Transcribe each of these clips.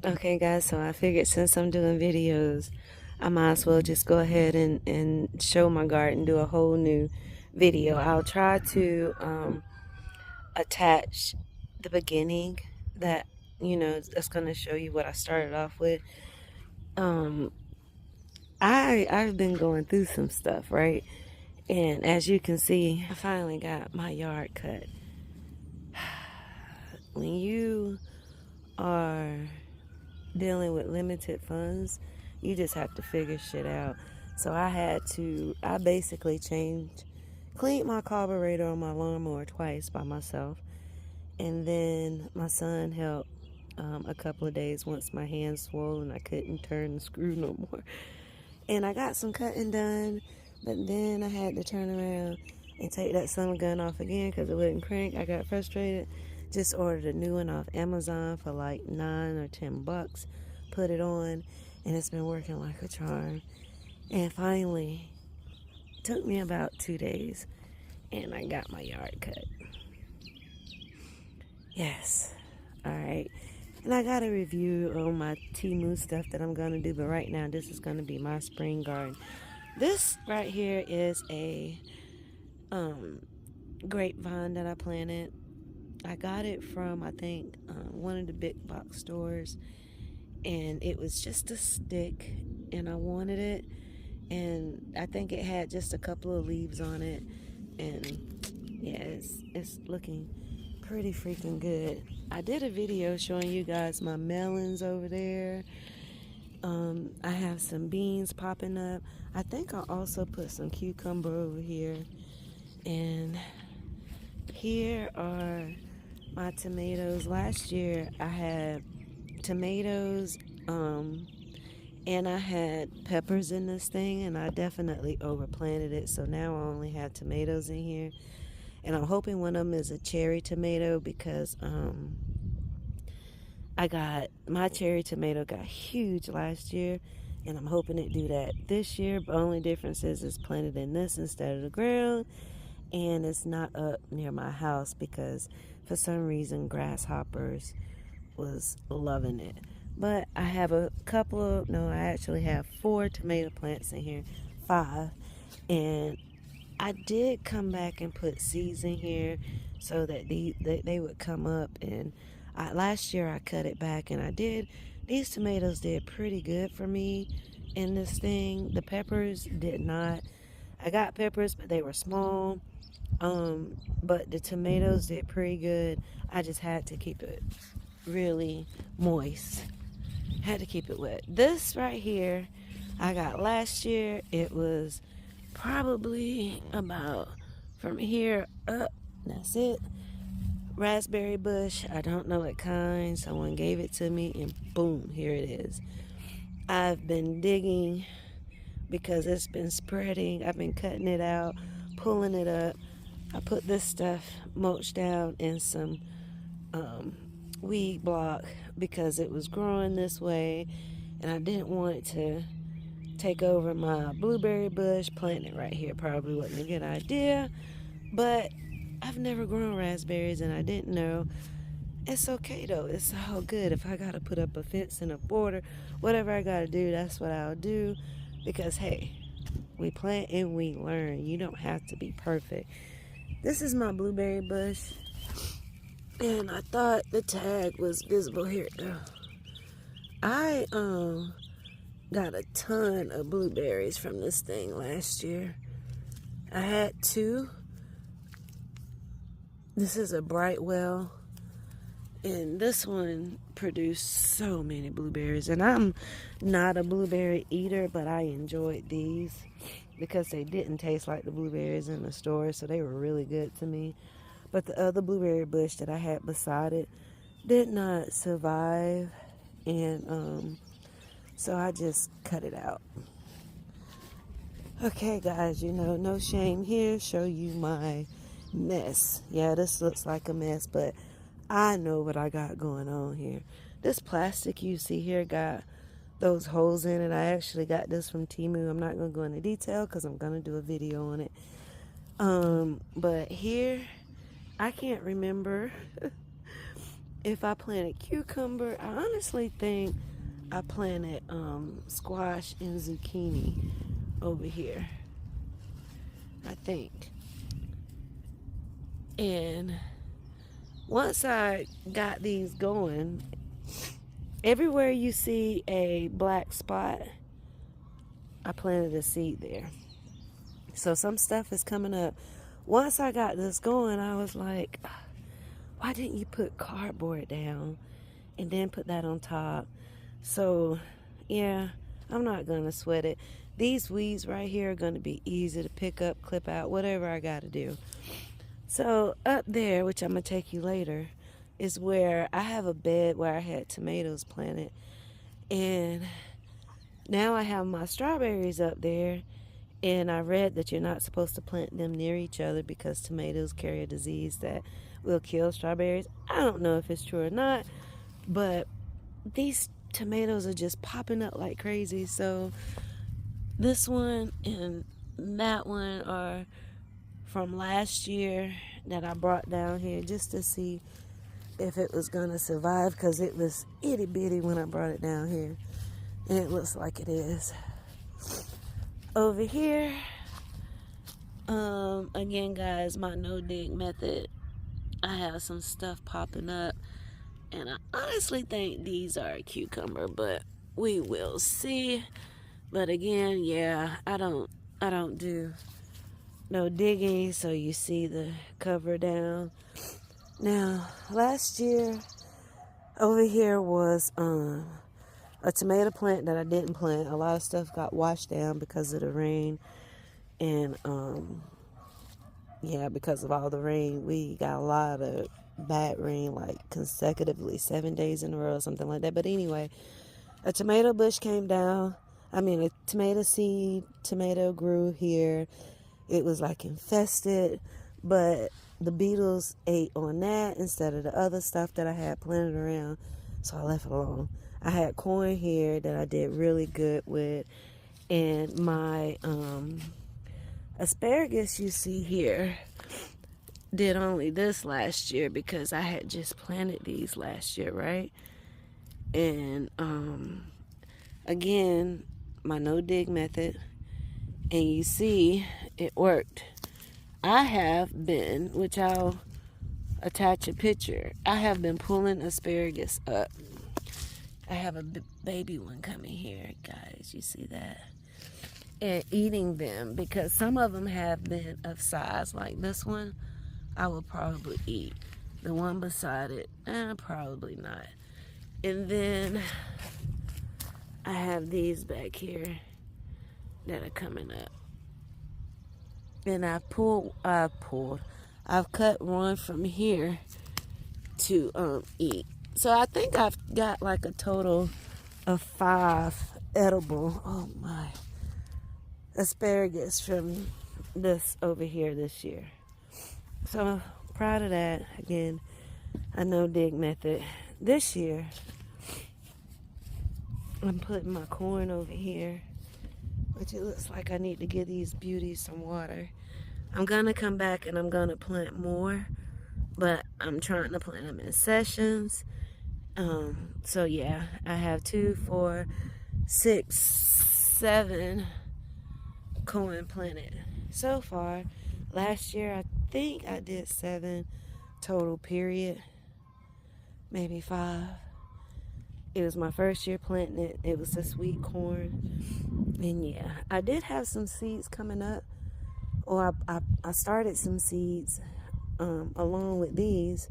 Okay, guys, so I figured since I'm doing videos, I might as well just go ahead and show my garden, do a whole new video. I'll try to attach the beginning that, that's going to show you what I started off with. Um, I've been going through some stuff, right? And as you can see, I finally got my yard cut. When you are dealing with limited funds, you just have to figure shit out. So I basically cleaned my carburetor on my lawnmower twice by myself. And then my son helped a couple of days once my hands swollen. I couldn't turn the screw no more. And I got some cutting done, but then I had to turn around and take that summer gun off again because it wouldn't crank. I got frustrated. Just ordered a new one off Amazon for like $9 or $10. Put it on, and it's been working like a charm. And finally, it took me about 2 days, and I got my yard cut. Yes. All right. And I got a review on my Temu stuff that I'm going to do, but right now this is going to be my spring garden. This right here is a grapevine that I planted. I got it from, I think, one of the big box stores, and it was just a stick, and I wanted it, and I think it had just a couple of leaves on it, and yeah, it's looking pretty freaking good. I did a video showing you guys my melons over there. I have some beans popping up. I think I also put some cucumber over here, and here are my tomatoes. Last year I had tomatoes, and I had peppers in this thing, and I definitely overplanted it, so now I only have tomatoes in here. And I'm hoping one of them is a cherry tomato because I got my cherry tomato got huge last year, and I'm hoping it do that this year. But only difference is it's planted in this instead of the ground, and it's not up near my house because for some reason grasshoppers was loving it. But I have a couple of, no, I actually have 4 tomato plants in here, 5, and I did come back and put seeds in here so that they would come up. And last year I cut it back, and these tomatoes did pretty good for me in this thing. The peppers did not. I got peppers, but they were small. But the tomatoes did pretty good. I just had to keep it really moist. Had to keep it wet. This right here, I got last year. It was probably about from here up. That's it. Raspberry bush. I don't know what kind. Someone gave it to me, and boom, here it is. I've been digging because it's been spreading. I've been cutting it out, pulling it up. I put this stuff mulched down in some weed block because it was growing this way, and I didn't want it to take over my blueberry bush. Planting it right here probably wasn't a good idea, but I've never grown raspberries and I didn't know. It's okay though, it's all good. If I gotta put up a fence and a border, whatever I gotta do, that's what I'll do, because hey, we plant and we learn. You don't have to be perfect. This is my blueberry bush, and I thought the tag was visible. Here it go. I got a ton of blueberries from this thing last year. I had 2. This is a Brightwell, and this one produced so many blueberries. And I'm not a blueberry eater, but I enjoyed these because they didn't taste like the blueberries in the store, so they were really good to me. But the other blueberry bush that I had beside it did not survive, and so I just cut it out. Okay, guys, no shame here. Show you my mess. Yeah, this looks like a mess, but I know what I got going on here. This plastic you see here got those holes in it. I actually got this from Temu. I'm not going to go into detail because I'm going to do a video on it. But here, I can't remember if I planted cucumber, I honestly think I planted squash and zucchini over here. I think. And once I got these going, everywhere you see a black spot, I planted a seed there. So some stuff is coming up. Once I got this going, I was like, why didn't you put cardboard down and then put that on top? So, yeah, I'm not going to sweat it. These weeds right here are going to be easy to pick up, clip out, whatever I got to do. So up there, which I'm going to take you later, is where I have a bed where I had tomatoes planted. And now I have my strawberries up there. And I read that you're not supposed to plant them near each other because tomatoes carry a disease that will kill strawberries. I don't know if it's true or not, but these tomatoes are just popping up like crazy. So this one and that one are from last year that I brought down here just to see if it was going to survive, because it was itty bitty when I brought it down here, and it looks like it is. Over here, again guys, my no dig method, I have some stuff popping up, and I honestly think these are a cucumber, but we will see. But again, yeah, I don't do no digging, so you see the cover down. Now, last year over here was a tomato plant that I didn't plant. A lot of stuff got washed down because of the rain, and yeah, because of all the rain, we got a lot of bad rain, like consecutively 7 days in a row or something like that. But anyway, a tomato bush came down. I mean, a tomato grew here. It was like infested, but the beetles ate on that instead of the other stuff that I had planted around, so I left it alone. I had corn here that I did really good with, and my asparagus you see here did only this last year because I had just planted these last year, right? And again, my no dig method, and you see it worked. I have been, which I'll attach a picture, I have been pulling asparagus up. I have a baby one coming here, guys, you see that? And eating them, because some of them have been of size, like this one I will probably eat. The one beside it, probably not. And then I have these back here that are coming up. And I've cut one from here to eat. So I think I've got like a total of 5 edible, oh my, asparagus from this over here this year. So proud of that. Again, a no dig method. This year, I'm putting my corn over here, which it looks like I need to give these beauties some water. I'm gonna come back and I'm gonna plant more, but I'm trying to plant them in sessions. So yeah, I have 2, 4, 6, 7 corn planted so far. Last year, I think I did 7 total, period, maybe 5. It was my first year planting it. It was a sweet corn. And yeah, I did have some seeds coming up, or I started some seeds along with these,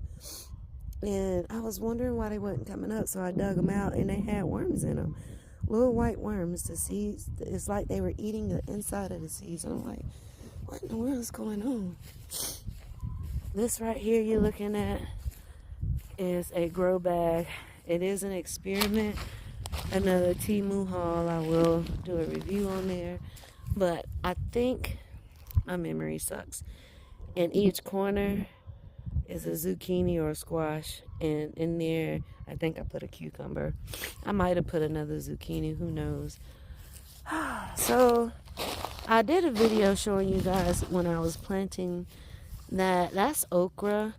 and I was wondering why they wasn't coming up, so I dug them out, and they had worms in them, little white worms. The seeds, it's like they were eating the inside of the seeds, and I'm like, what in the world is going on? This right here you're looking at is a grow bag. It is an experiment, another Temu haul. I will do a review on there, but I think my memory sucks. In each corner is a zucchini or a squash, and in there I think I put a cucumber. I might have put another zucchini, who knows. So I did a video showing you guys when I was planting that's okra,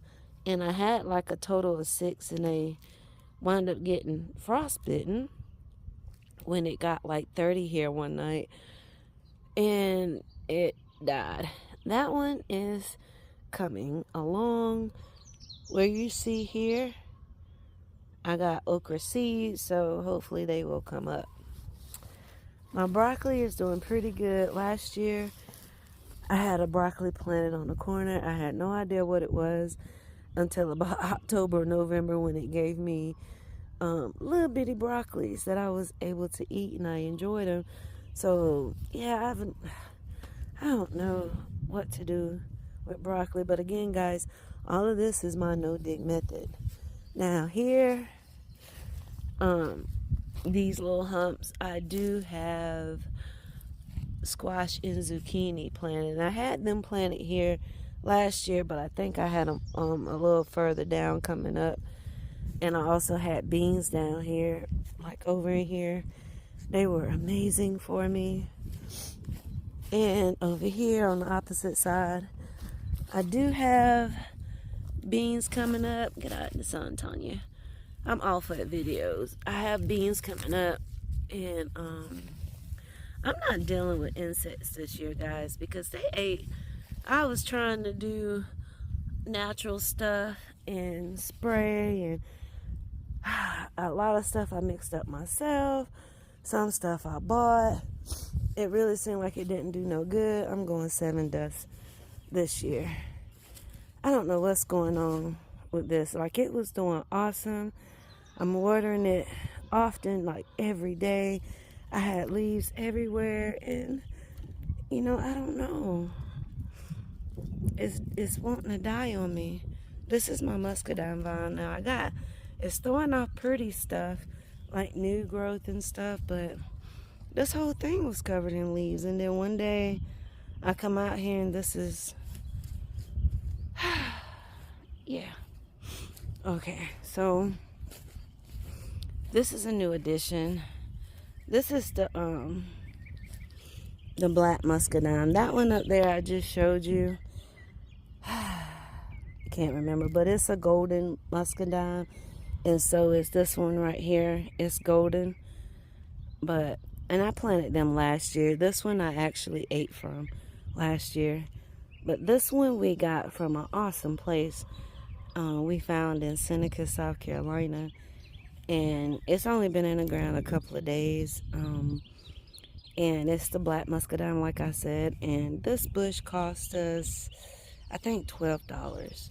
And I had like a total of 6, and they wound up getting frostbitten when it got like 30 here one night, and it died. That one is coming along. Where you see here, I got okra seeds, so hopefully they will come up. My broccoli is doing pretty good. Last year, I had a broccoli planted on the corner. I had no idea what it was until about October, November, when it gave me little bitty broccolis that I was able to eat, and I enjoyed them. So yeah, I don't know what to do with broccoli, but again, guys, all of this is my no-dig method. Now here, these little humps, I do have squash and zucchini planted. I had them planted here last year, but I think I had them a little further down coming up. And I also had beans down here, like over in here. They were amazing for me. And over here on the opposite side, I do have beans coming up. Get out in the sun, Tanya. I'm off at videos. I have beans coming up, and I'm not dealing with insects this year, guys, because they ate. I was trying to do natural stuff and spray, and a lot of stuff I mixed up myself. Some stuff I bought. It really seemed like it didn't do no good. I'm going 7 dust this year. I don't know what's going on with this. Like, it was doing awesome. I'm watering it often, like every day. I had leaves everywhere, and I don't know. It's wanting to die on me. This is my muscadine vine now. It's throwing off pretty stuff, like new growth and stuff, but this whole thing was covered in leaves. And then one day I come out here and this is yeah. Okay, so this is a new addition. This is the black muscadine. That one up there I just showed you. I can't remember, but it's a golden muscadine, and so is this one right here. It's golden, and I planted them last year. This one I actually ate from last year, but this one we got from an awesome place we found in Seneca, South Carolina, and it's only been in the ground a couple of days. And it's the black muscadine, like I said, and this bush cost us, I think, $12.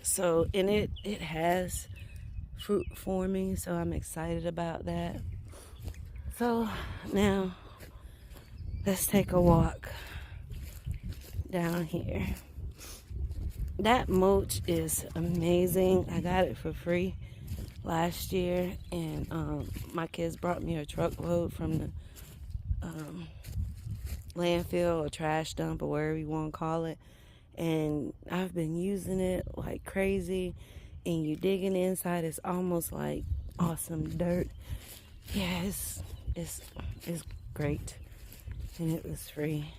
So, and it has fruit forming, so I'm excited about that. So now let's take a walk down here. That mulch is amazing. I got it for free last year, and my kids brought me a truckload from the landfill or trash dump or wherever you want to call it, and I've been using it like crazy. And you dig in the inside, it's almost like awesome dirt. Yeah, it's great, and it was free.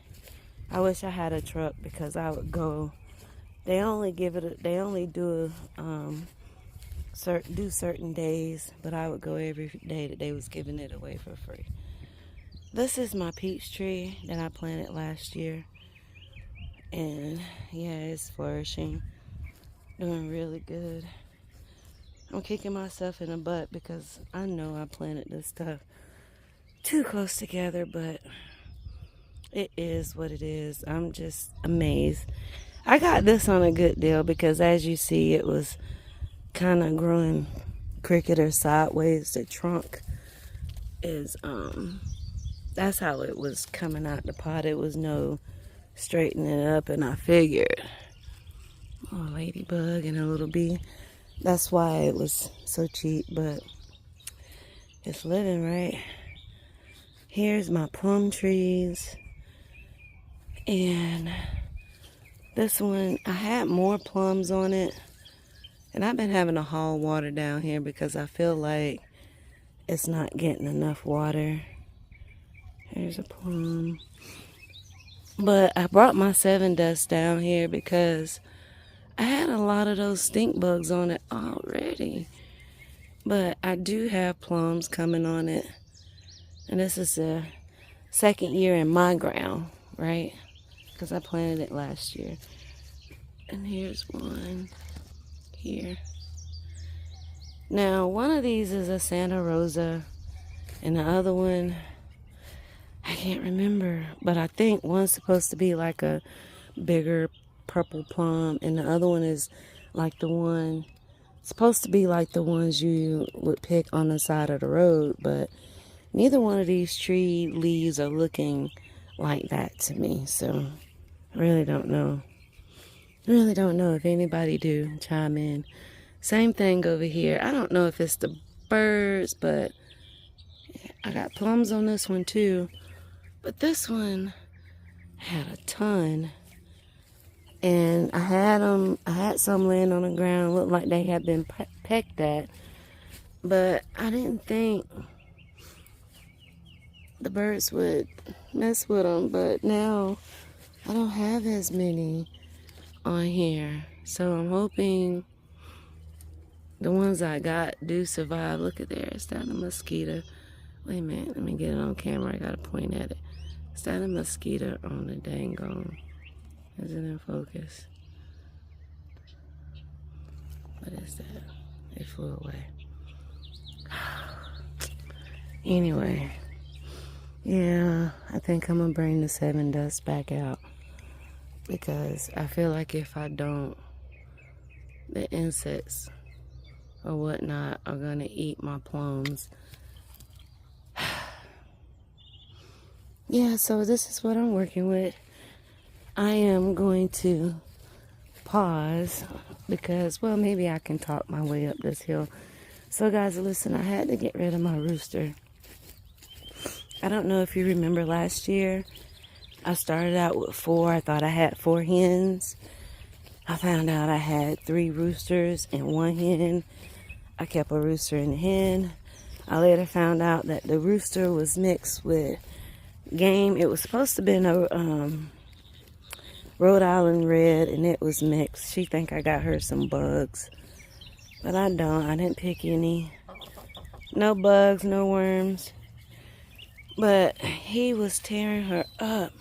I wish I had a truck, because I would go. They only do certain days, but I would go every day that they was giving it away for free. This is my peach tree that I planted last year, and yeah, it's flourishing, doing really good. I'm kicking myself in the butt because I know I planted this stuff too close together, but it is what it is. I'm just amazed. I got this on a good deal because, as you see, it was kind of growing crooked or sideways. The trunk is that's how it was coming out the pot. It was no straightening it up, and I figured, oh, ladybug and a little bee, that's why it was so cheap. But it's living, right? Here's my plum trees, and this one, I had more plums on it, and I've been having to haul water down here because I feel like it's not getting enough water. Here's a plum. But I brought my 7 dust down here because I had a lot of those stink bugs on it already. But I do have plums coming on it. And this is the second year in my ground, right? Because I planted it last year. And here's one here. Now, one of these is a Santa Rosa. And the other one, I can't remember. But I think one's supposed to be like a bigger purple plum. And the other one is like the one, supposed to be like the ones you would pick on the side of the road. But neither one of these tree leaves are looking like that to me. So, I really don't know. Really don't know. If anybody do, chime in. Same thing over here. I don't know if it's the birds, but I got plums on this one too. But this one had a ton. And I had some laying on the ground. Looked like they had been pecked at. But I didn't think the birds would mess with them. But now I don't have as many on here. So I'm hoping the ones I got do survive. Look at there. Is that a mosquito? Wait a minute. Let me get it on camera. I got to point at it. Is that a mosquito on the dang on? Is it in focus? What is that? It flew away. Anyway. Yeah, I think I'm going to bring the 7 dust back out. Because I feel like if I don't, the insects or whatnot are going to eat my plums. Yeah, so this is what I'm working with. I am going to pause because, well, maybe I can talk my way up this hill. So, guys, listen, I had to get rid of my rooster. I don't know if you remember last year. I started out with 4. I thought I had 4 hens. I found out I had 3 roosters and 1 hen. I kept a rooster and a hen. I later found out that the rooster was mixed with game. It was supposed to be a Rhode Island Red, and it was mixed. She think I got her some bugs, but I don't. I didn't pick any. No bugs, no worms. But he was tearing her up.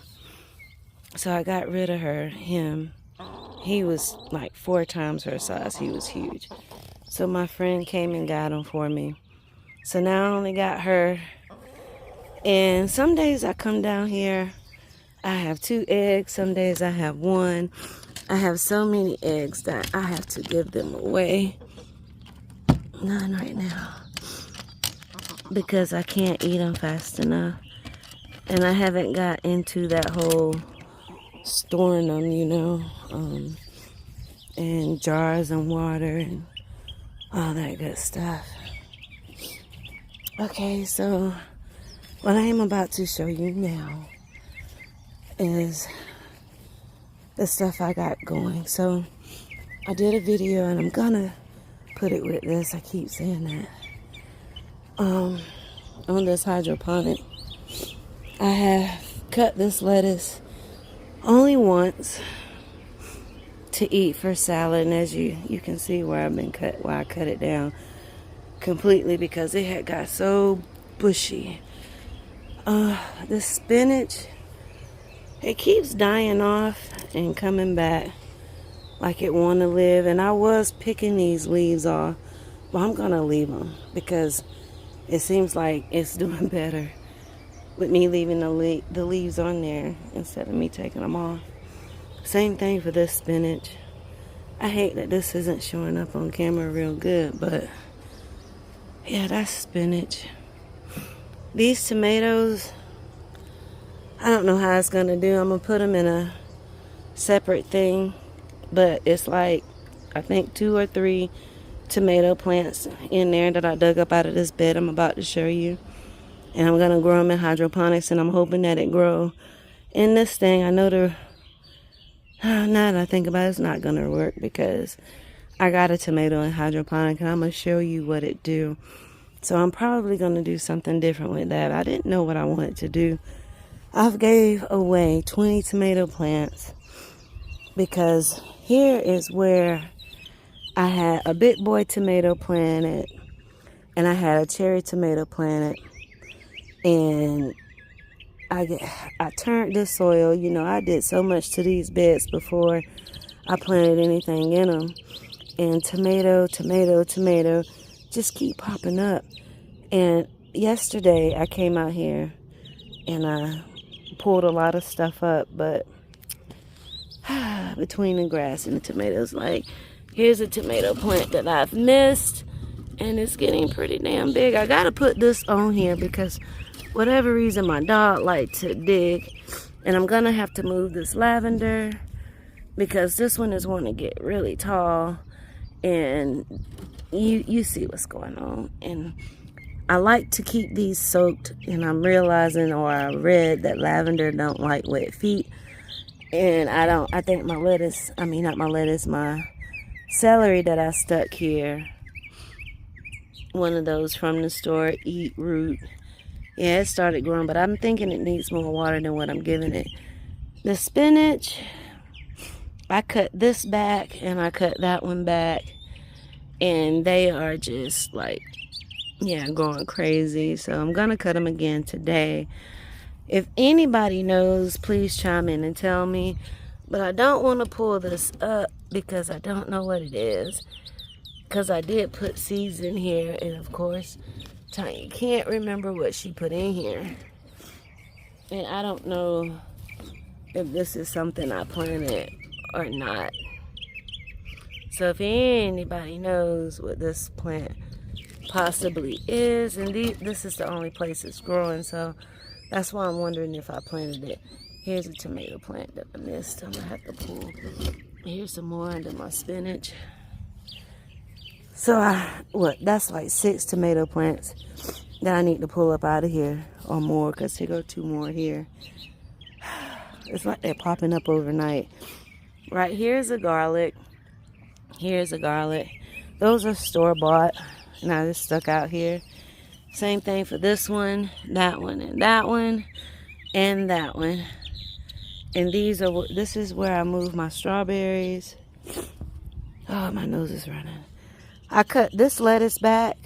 So I got rid of him. He was like 4 times her size. He was huge. So my friend came and got him for me. So now I only got her. And some days I come down here, I have 2 eggs. Some days I have 1. I have so many eggs that I have to give them away. None right now. Because I can't eat them fast enough. And I haven't got into that whole storing them, you know, in jars and water and all that good stuff. Okay, so what I am about to show you now is the stuff I got going. So I did a video, and I'm gonna put it with this. I keep saying that. On this hydroponic, I have cut this lettuce only once to eat for salad, and as you can see where I cut it down completely because it had got so bushy. This spinach, it keeps dying off and coming back like it want to live, and I was picking these leaves off, but I'm gonna leave them because it seems like it's doing better with me leaving the leaves on there instead of me taking them off. Same thing for this spinach. I hate that this isn't showing up on camera real good, but yeah, that's spinach. These tomatoes, I don't know how it's gonna do. I'm gonna put them in a separate thing, but it's like, I think 2 or 3 tomato plants in there that I dug up out of this bed I'm about to show you. And I'm going to grow them in hydroponics, and I'm hoping that it grow in this thing. I know now that I think about it, it's not going to work because I got a tomato in hydroponic, and I'm going to show you what it do. So I'm probably going to do something different with that. I didn't know what I wanted to do. I've gave away 20 tomato plants because here is where I had a big boy tomato planted, and I had a cherry tomato planted, and I turned this soil. You know, I did so much to these beds before I planted anything in them, and tomato just keep popping up. And yesterday I came out here and I pulled a lot of stuff up, but between the grass and the tomatoes, like, here's a tomato plant that I've missed, and it's getting pretty damn big. I gotta put this on here because whatever reason my dog liked to dig, and I'm gonna have to move this lavender because this one is wanting to get really tall, and you see what's going on. And I like to keep these soaked, and I'm realizing, or I read, that lavender don't like wet feet. And I think my lettuce, my celery that I stuck here, one of those from the store, Eat Root, yeah, it started growing, but I'm thinking it needs more water than what I'm giving it. The spinach, I cut this back and I cut that one back, and they are just like, yeah, going crazy. So I'm gonna cut them again today. If anybody knows, please chime in and tell me. But I don't want to pull this up because I don't know what it is. Because I did put seeds in here, and of course, Tanya can't remember what she put in here. And I don't know if this is something I planted or not. So if anybody knows what this plant possibly is, and this is the only place it's growing, so that's why I'm wondering if I planted it. Here's a tomato plant that I missed. I'm gonna have to pull. Here's some more under my spinach. So that's like 6 tomato plants that I need to pull up out of here, or more, because here go 2 more here. It's like they're popping up overnight. Right, here's a garlic. Here's a garlic. Those are store-bought, and I just stuck out here. Same thing for this one, that one, and that one, and that one. And this is where I move my strawberries. Oh, my nose is running. I cut this lettuce back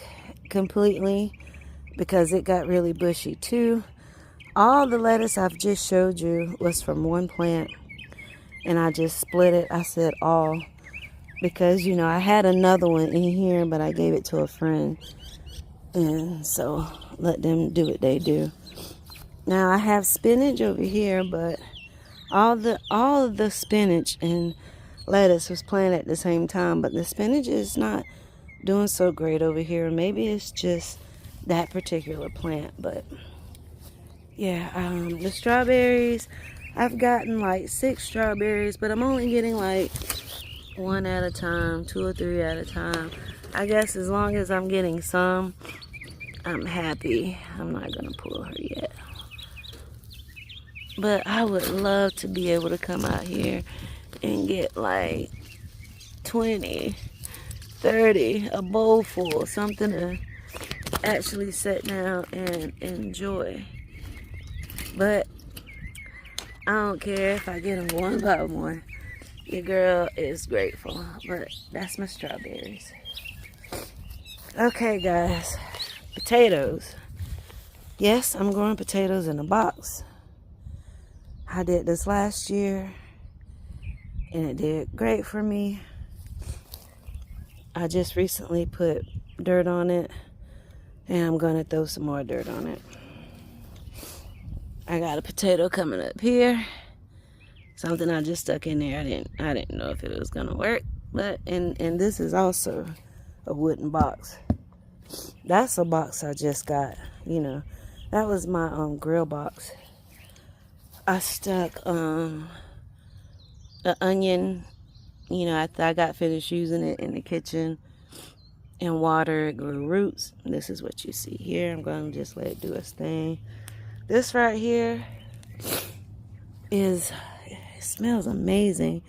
completely because it got really bushy too. All the lettuce I've just showed you was from one plant, and I just split it. I said all because, you know, I had another one in here, but I gave it to a friend. And so let them do what they do. Now I have spinach over here, but all of the spinach and lettuce was planted at the same time, but the spinach is not doing so great over here. Maybe it's just that particular plant, but yeah, the strawberries, I've gotten like 6 strawberries, but I'm only getting like 1 at a time, 2 or 3 at a time. I guess as long as I'm getting some, I'm happy. I'm not gonna pull her yet. But I would love to be able to come out here and get like 20, 30, a bowl full, something to actually sit down and enjoy. But I don't care if I get them one by one. Your girl is grateful. But that's my strawberries. Okay, guys. Potatoes. Yes, I'm growing potatoes in a box. I did this last year, and it did great for me. I just recently put dirt on it, and I'm gonna throw some more dirt on it. I got a potato coming up here. Something I just stuck in there. I didn't know if it was gonna work, but and this is also a wooden box. That's a box I just got. You know, that was my grill box. I stuck an onion. You know, after I got finished using it in the kitchen, and water, it grew roots. This is what you see here. I'm gonna just let it do its thing. This right here it smells amazing.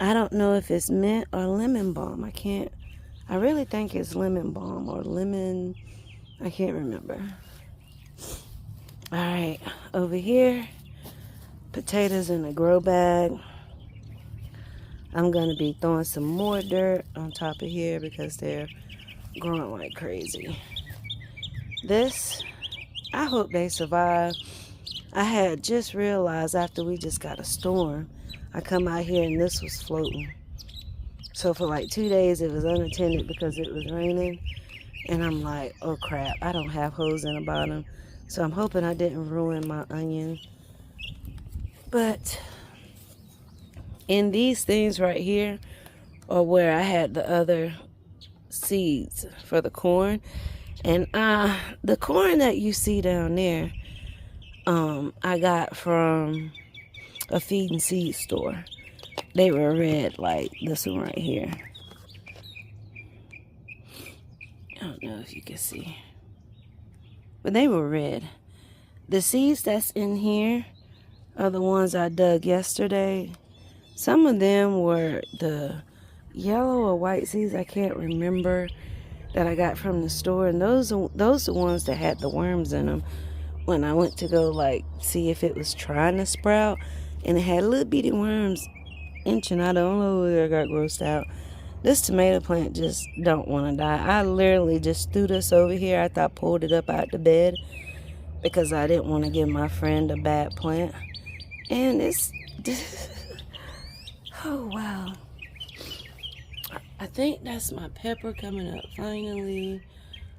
I don't know if it's mint or lemon balm. I really think it's lemon balm or lemon. I can't remember. All right, over here, potatoes in a grow bag. I'm going to be throwing some more dirt on top of here because they're growing like crazy. This, I hope they survive. I had just realized after we just got a storm, I come out here and this was floating. So for like 2 days it was unattended because it was raining. And I'm like, oh crap, I don't have hose in the bottom. So I'm hoping I didn't ruin my onion. But in these things right here are where I had the other seeds for the corn. And the corn that you see down there, I got from a feed and seed store. They were red like this one right here. I don't know if you can see, but they were red. The seeds that's in here are the ones I dug yesterday. Some of them were the yellow or white seeds, I can't remember, that I got from the store. And those are the ones that had the worms in them when I went to go like see if it was trying to sprout. And it had little bitty worms inching out. I don't know where I got grossed out. This tomato plant just don't want to die. I literally just threw this over here after I pulled it up out the bed because I didn't want to give my friend a bad plant. And it's oh wow. I think that's my pepper coming up finally.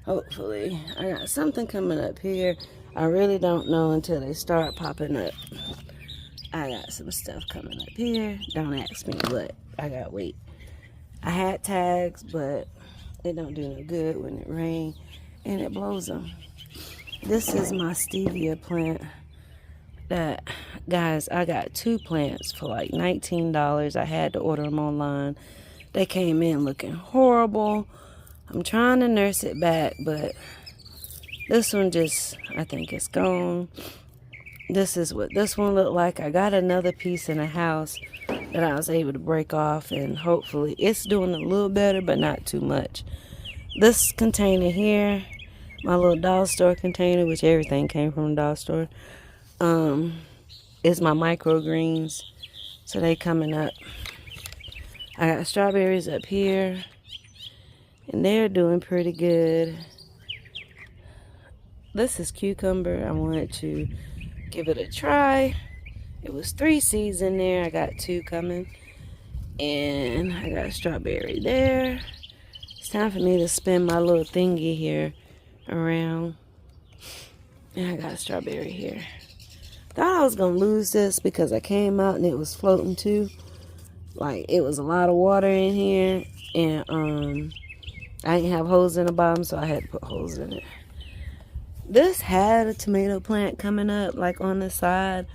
Hopefully. I got something coming up here. I really don't know until they start popping up. I got some stuff coming up here. Don't ask me what. I gotta wait. I had tags, but it don't do no good when it rains and it blows them. This is my stevia plant that, guys, I got 2 plants for like $19. I had to order them online. They came in looking horrible. I'm trying to nurse it back, but this one just, I think it's gone. This is what this one looked like. I got another piece in the house that I was able to break off, and hopefully it's doing a little better, but not too much. This container here, my little dollar store container, which everything came from the dollar store, is my microgreens. So they coming up. I got strawberries up here, and they're doing pretty good. This is cucumber. I wanted to give it a try. It was 3 seeds in there. I got 2 coming. And I got a strawberry there. It's time for me to spin my little thingy here around. And I got a strawberry here. Thought I was going to lose this because I came out and it was floating too. Like, it was a lot of water in here. And I didn't have holes in the bottom, so I had to put holes in it. This had a tomato plant coming up like on the side,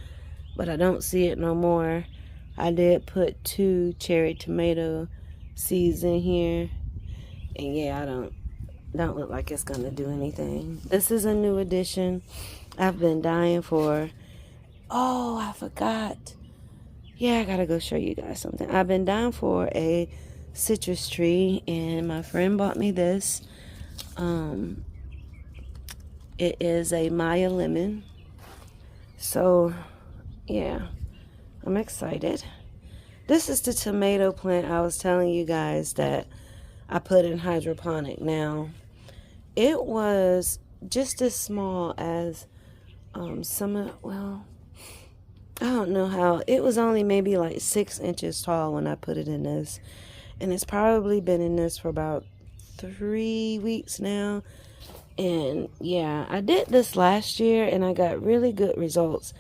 but I don't see it no more. I did put 2 cherry tomato seeds in here, and yeah, I don't look like it's gonna do anything. This is a new addition. I've been dying for. Oh, I forgot. Yeah, I gotta go show you guys something. I've been dying for a citrus tree, and my friend bought me this. It is a Maya lemon. So, yeah, I'm excited. This is the tomato plant I was telling you guys that I put in hydroponic. Now, it was just as small as well, I don't know how. It was only maybe like 6 inches tall when I put it in this. And it's probably been in this for about 3 weeks now. And yeah, I did this last year and I got really good results.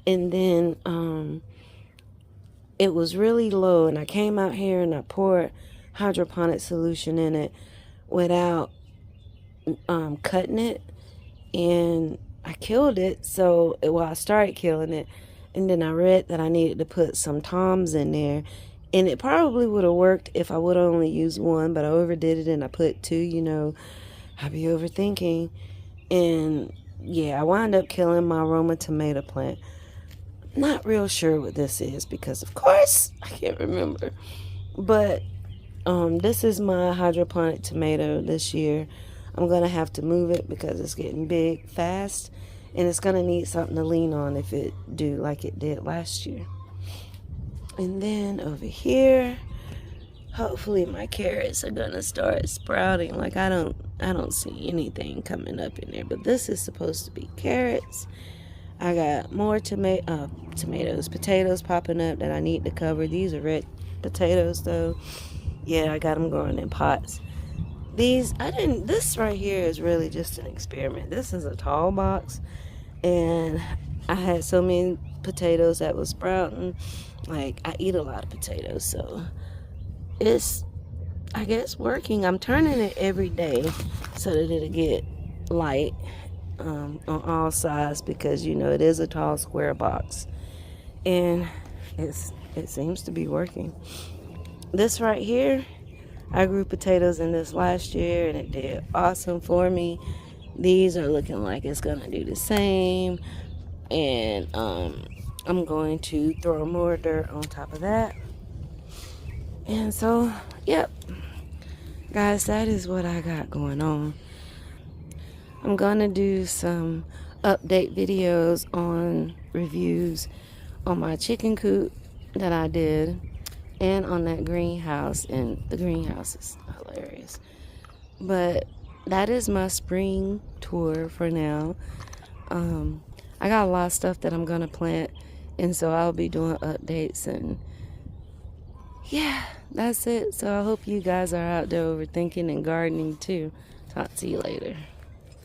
And then it was really low, and I came out here and I poured hydroponic solution in it without cutting it, and I killed it. So, well, I started killing it, and then I read that I needed to put some Toms in there, and it probably would have worked if I would have only used 1, but I overdid it and I put 2. You know, I be overthinking. And yeah, I wound up killing my Roma tomato plant. Not real sure what this is because, of course, I can't remember. But this is my hydroponic tomato this year. I'm going to have to move it because it's getting big fast. And it's going to need something to lean on if it do like it did last year. And then over here, hopefully my carrots are gonna start sprouting. Like I don't see anything coming up in there, but this is supposed to be carrots. I got more potatoes popping up that I need to cover. These are red potatoes though. Yeah, I got them growing in pots. This right here is really just an experiment. This is a tall box, and I had so many potatoes that was sprouting. Like, I eat a lot of potatoes, so it's, I guess, working. I'm turning it every day so that it'll get light on all sides, because you know it is a tall square box, and it seems to be working. This right here, I grew potatoes in this last year and it did awesome for me. These are looking like it's gonna do the same, and I'm going to throw more dirt on top of that. And so, yep, guys, that is what I got going on. I'm gonna do some update videos on reviews on my chicken coop that I did, and on that greenhouse, and the greenhouse is hilarious. But that is my spring tour for now. I got a lot of stuff that I'm gonna plant, and so I'll be doing updates, and yeah, that's it. So I hope you guys are out there overthinking and gardening too. Talk to you later.